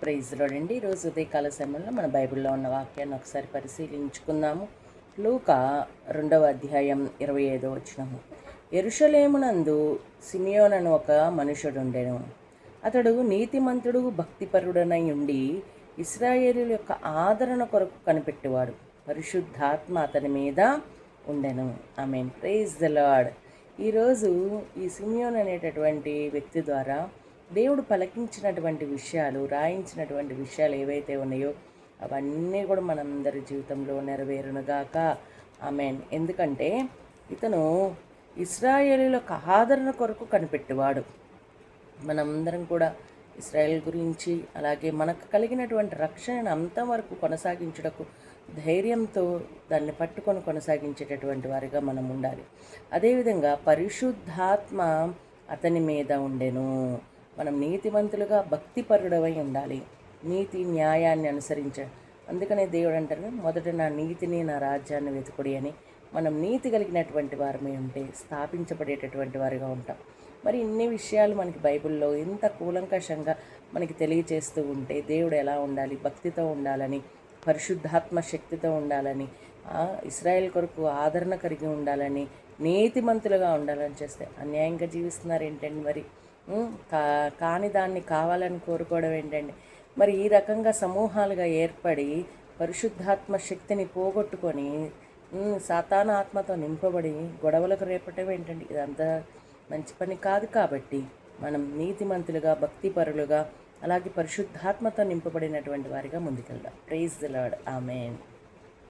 Praise లోడండి. ఈరోజు ఉదయకాల సమయంలో మన బైబిల్లో ఉన్న వాక్యాన్ని ఒకసారి పరిశీలించుకుందాము. లూకా 2వ అధ్యాయం 25వ వచనము. యెరూషలేమునందు సిమియోను అను ఒక మనుషుడుండెను. అతడు నీతిమంతుడు, భక్తిపరుడనై ఉండి ఇశ్రాయేలీయుల యొక్క ఆదరణ కొరకు కనిపెట్టేవాడు. పరిశుద్ధాత్మ అతని మీద ఉండెను. ఆమేన్. Praise the Lord. ఈరోజు ఈ సిమియోను అనేటటువంటి వ్యక్తి ద్వారా దేవుడు పలికించినటువంటి విషయాలు, రాయించినటువంటి విషయాలు ఏవైతే ఉన్నాయో అవన్నీ కూడా మనందరి జీవితంలో నెరవేరునుగాక. ఆమేన్. ఎందుకంటే ఇతను ఇశ్రాయేలీయులకు ఆదరణ కొరకు కనిపెట్టేవాడు. మనందరం కూడా ఇశ్రాయేల్ గురించి, అలాగే మనకు కలిగినటువంటి రక్షణను అంతవరకు కొనసాగించుటకు ధైర్యంతో దాన్ని పట్టుకొని కొనసాగించేటటువంటి వారిగా మనం ఉండాలి. అదేవిధంగా పరిశుద్ధాత్మ అతని మీద ఉండెను. మనం నీతిమంతులుగా భక్తిపరుడవై ఉండాలి. నీతి న్యాయాన్ని అందుకనే దేవుడు అంటారు, మొదట నా నీతిని, నా రాజ్యాన్ని వెతుకుడి అని. మనం నీతి కలిగినటువంటి వారమే ఉంటే స్థాపించబడేటటువంటి వారిగా ఉంటాం. మరి ఇన్ని విషయాలు మనకి బైబిల్లో ఇంత కూలంకషంగా మనకి తెలియచేస్తూ ఉంటే దేవుడు ఎలా ఉండాలి, భక్తితో ఉండాలని, పరిశుద్ధాత్మ శక్తితో ఉండాలని, ఇశ్రాయేల్ కొరకు ఆదరణ కలిగి ఉండాలని, నీతిమంతులుగా ఉండాలని చేస్తే అన్యాయంగా జీవిస్తున్నారు ఏంటండి? మరి కాని దాన్ని కావాలని కోరుకోవడం ఏంటండి? మరి ఈ రకంగా సమూహాలుగా ఏర్పడి పరిశుద్ధాత్మ శక్తిని పోగొట్టుకొని సాతాను ఆత్మతో నింపబడి గొడవలకు రేపటం ఏంటండి? ఇదంతా మంచి పని కాదు. కాబట్టి మనం నీతిమంతులుగా, భక్తిపరులుగా, అలాగే పరిశుద్ధాత్మతో నింపబడినటువంటి వారిగా ముందుకెళ్దాం. Praise the Lord. ఆమేన్.